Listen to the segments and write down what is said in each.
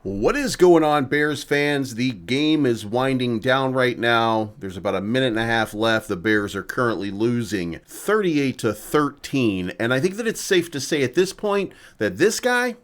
What is going on, Bears fans? The game is winding down right now. There's about a minute and a half left. The Bears are currently losing 38-13. And I think that it's safe to say at this point that this guy,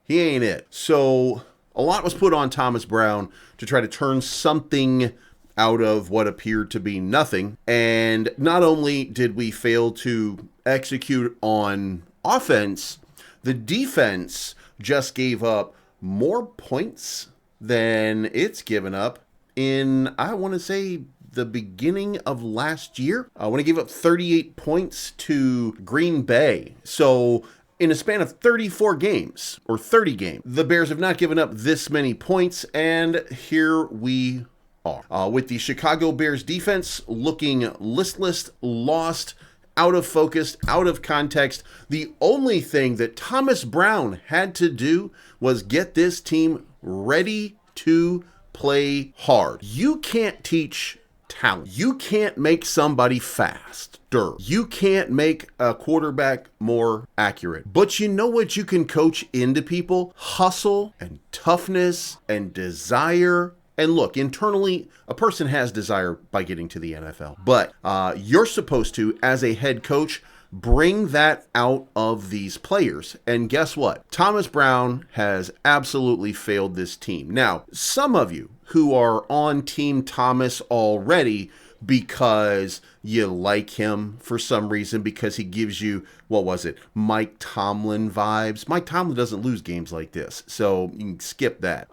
he ain't it. So a lot was put on Thomas Brown to try to turn something out of what appeared to be nothing. And not only did we fail to execute on offense, the defense just gave up more points than it's given up in, I want to say, the beginning of last year. When it gave up 38 points to Green Bay. So in a span of 34 games, or 30 games, the Bears have not given up this many points, and here we are. With the Chicago Bears defense looking listless, lost, out of focus, out of context. The only thing that Thomas Brown had to do was get this team ready to play hard. You can't teach talent. You can't make somebody faster. You can't make a quarterback more accurate. But you know what you can coach into people? Hustle and toughness and desire. And look, internally, a person has desire by getting to the NFL. But you're supposed to, as a head coach, bring that out of these players. And guess what? Thomas Brown has absolutely failed this team. Now, some of you who are on Team Thomas already because you like him for some reason, because he gives you, what was it, Mike Tomlin vibes. Mike Tomlin doesn't lose games like this, so you can skip that.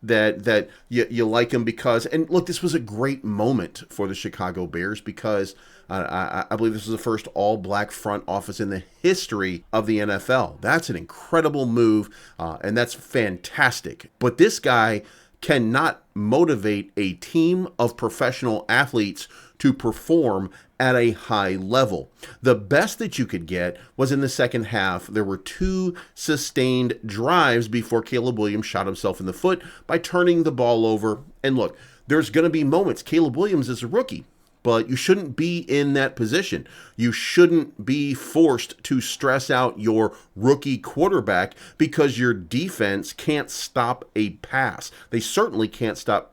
That you like him because, and look, this was a great moment for the Chicago Bears because I believe this was the first all-black front office in the history of the NFL. That's an incredible move, and that's fantastic. But this guy cannot motivate a team of professional athletes to perform at a high level. The best that you could get was in the second half. There were 2 sustained drives before Caleb Williams shot himself in the foot by turning the ball over. And look, there's going to be moments. Caleb Williams is a rookie, but you shouldn't be in that position. You shouldn't be forced to stress out your rookie quarterback because your defense can't stop a pass. They certainly can't stop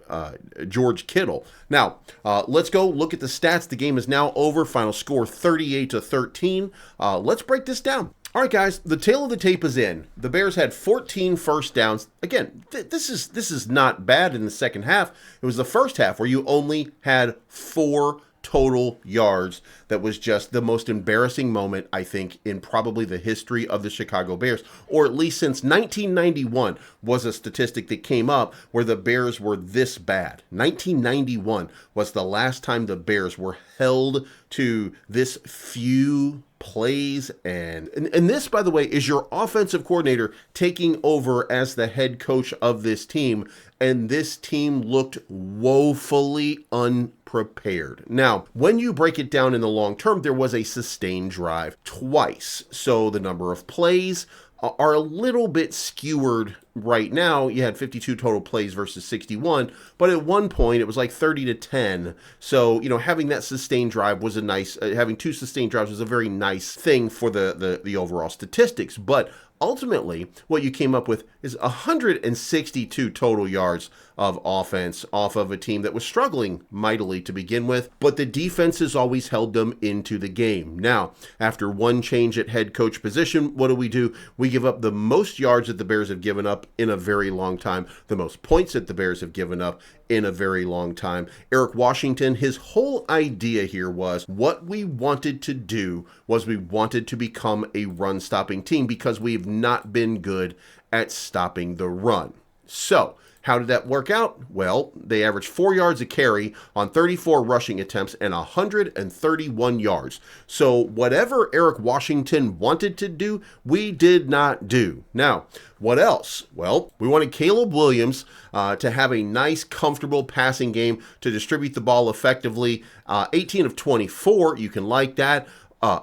George Kittle. Now, let's go look at the stats. The game is now over. Final score 38-13. Let's break this down. All right, guys, the tail of the tape is in. The Bears had 14 first downs. Again, this is not bad in the second half. It was the first half where you only had 4 total yards. That was just the most embarrassing moment, I think, in probably the history of the Chicago Bears, or at least since 1991 was a statistic that came up where the Bears were this bad. 1991 was the last time the Bears were held to this few plays, and this, by the way, is your offensive coordinator taking over as the head coach of this team, and this team looked woefully unprepared. Now, when you break it down in the long term, there was a sustained drive twice, so the number of plays are a little bit skewered right now. You had 52 total plays versus 61, but at one point it was like 30-10. So, having that sustained drive was a nice, having 2 sustained drives was a very nice thing for the overall statistics. But ultimately, what you came up with is 162 total yards of offense off of a team that was struggling mightily to begin with, but the defense has always held them into the game. Now, after one change at head coach position, what do? We give up the most yards that the Bears have given up in a very long time, the most points that the Bears have given up in a very long time. Eric Washington, his whole idea here was what we wanted to do was we wanted to become a run-stopping team because we've not been good at stopping the run. So, how did that work out? Well, they averaged 4 yards a carry on 34 rushing attempts and 131 yards. So whatever Eric Washington wanted to do, we did not do. Now, what else? Well, we wanted Caleb Williams to have a nice, comfortable passing game to distribute the ball effectively. 18 of 24, you can like that.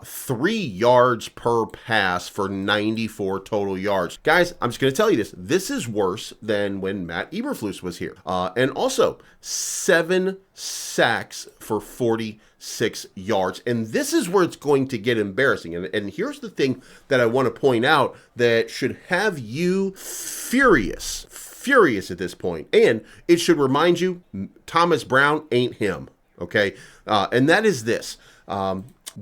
3 yards per pass for 94 total yards. Guys, I'm just going to tell you this. This is worse than when Matt Eberflus was here. And also, 7 sacks for 46 yards. And this is where it's going to get embarrassing. And here's the thing that I want to point out that should have you furious at this point. And it should remind you, Thomas Brown ain't him. Okay? And that is this.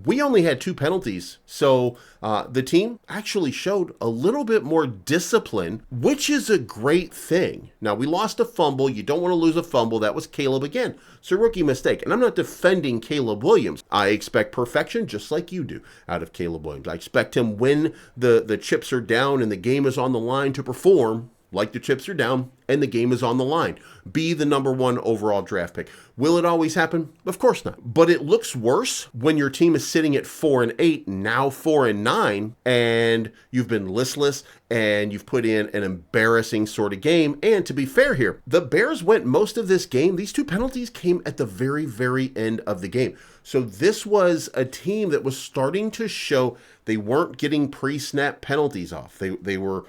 We only had 2 penalties, so the team actually showed a little bit more discipline, which is a great thing. Now, we lost a fumble. You don't want to lose a fumble. That was Caleb again. It's a rookie mistake, and I'm not defending Caleb Williams. I expect perfection just like you do out of Caleb Williams. I expect him when the chips are down and the game is on the line to perform like the chips are down and the game is on the line. Be the number 1 overall draft pick. Will it always happen? Of course not. But it looks worse when your team is sitting at 4-8, now 4-9, and you've been listless and you've put in an embarrassing sort of game. And to be fair here, the Bears went most of this game. These 2 penalties came at the very, very end of the game. So this was a team that was starting to show they weren't getting pre-snap penalties off. They were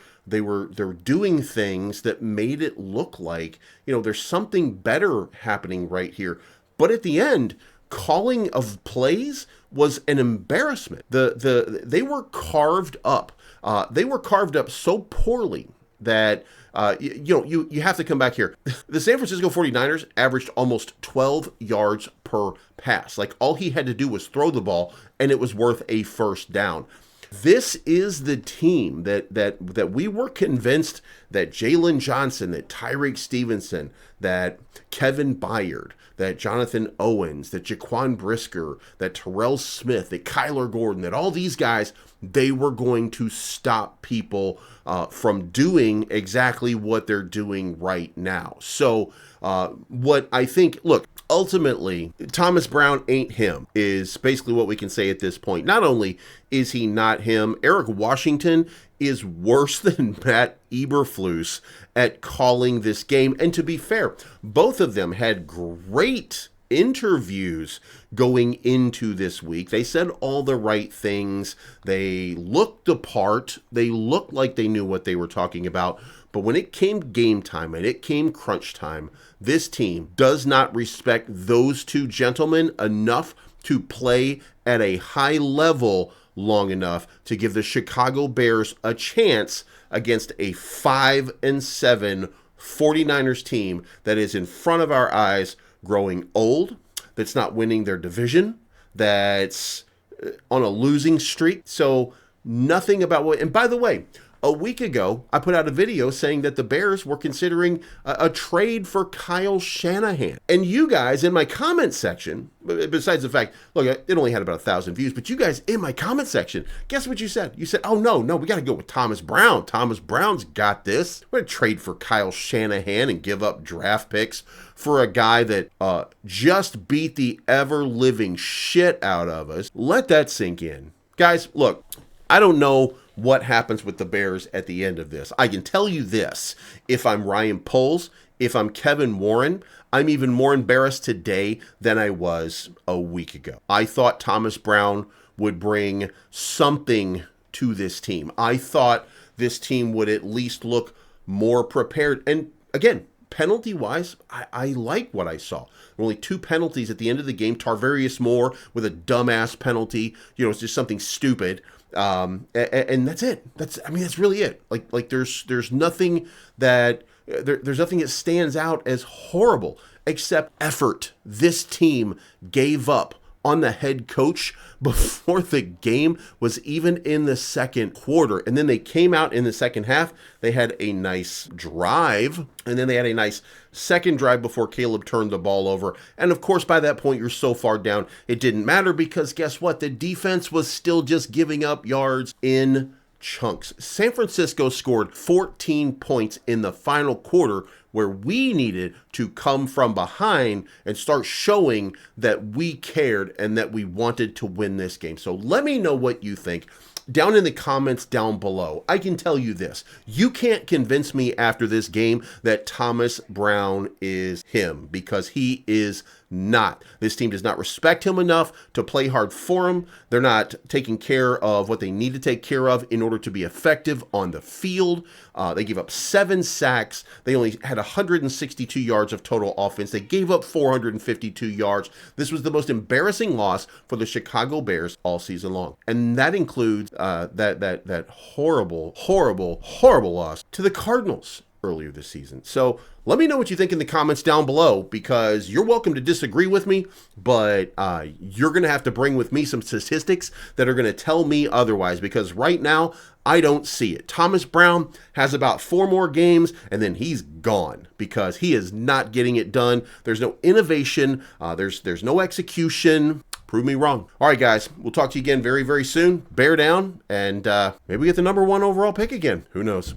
doing things that made it look like, there's something better happening right here. But at the end, calling of plays was an embarrassment. They were carved up. They were carved up so poorly that you have to come back here. The San Francisco 49ers averaged almost 12 yards per pass. Like, all he had to do was throw the ball, and it was worth a first down. This is the team that we were convinced that Jalen Johnson, that Tyreek Stevenson, that Kevin Byard, that Jonathan Owens, that Jaquan Brisker, that Terrell Smith, that Kyler Gordon, that all these guys, they were going to stop people from doing exactly what they're doing right now. So what I think, look, ultimately, Thomas Brown ain't him is basically what we can say at this point. Not only is he not him, Eric Washington is worse than Matt Eberflus at calling this game. And to be fair, both of them had great interviews going into this week. They said all the right things. They looked the part. They looked like they knew what they were talking about. But when it came game time and it came crunch time, this team does not respect those 2 gentlemen enough to play at a high level long enough to give the Chicago Bears a chance against a 5-7 49ers team that is in front of our eyes, growing old, that's not winning their division, that's on a losing streak. So nothing about what, and by the way, a week ago, I put out a video saying that the Bears were considering a trade for Kyle Shanahan. And you guys in my comment section, besides the fact, look, it only had about 1,000 views, but you guys in my comment section, guess what you said? You said, oh, no, we got to go with Thomas Brown. Thomas Brown's got this. We're going to trade for Kyle Shanahan and give up draft picks for a guy that just beat the ever-living shit out of us. Let that sink in. Guys, look, I don't know what happens with the Bears at the end of this. I can tell you this. If I'm Ryan Poles, if I'm Kevin Warren, I'm even more embarrassed today than I was a week ago. I thought Thomas Brown would bring something to this team. I thought this team would at least look more prepared. And again, penalty-wise, I like what I saw. Only 2 penalties at the end of the game. Tarvarius Moore with a dumbass penalty. It's just something stupid. And that's it. That's really it. Like there's nothing that there's nothing that stands out as horrible except effort this team gave up on the head coach before the game was even in the second quarter. And then they came out in the second half. They had a nice drive, and then they had a nice second drive before Caleb turned the ball over. And of course, by that point, you're so far down, it didn't matter because guess what? The defense was still just giving up yards in chunks. San Francisco scored 14 points in the final quarter where we needed to come from behind and start showing that we cared and that we wanted to win this game. So let me know what you think down in the comments down below. I can tell you this. You can't convince me after this game that Thomas Brown is him because he is not. This team does not respect him enough to play hard for him. They're not taking care of what they need to take care of in order to be effective on the field. They gave up 7 sacks. They only had 162 yards of total offense. They gave up 452 yards. This was the most embarrassing loss for the Chicago Bears all season long. And that includes that horrible loss to the Cardinals earlier this season. So let me know what you think in the comments down below, because you're welcome to disagree with me, but you're going to have to bring with me some statistics that are going to tell me otherwise, because right now I don't see it. Thomas Brown has about 4 more games and then he's gone, because he is not getting it done. There's no innovation. There's no execution. Prove me wrong. All right, guys, we'll talk to you again very, very soon. Bear down, and maybe we get the #1 overall pick again. Who knows?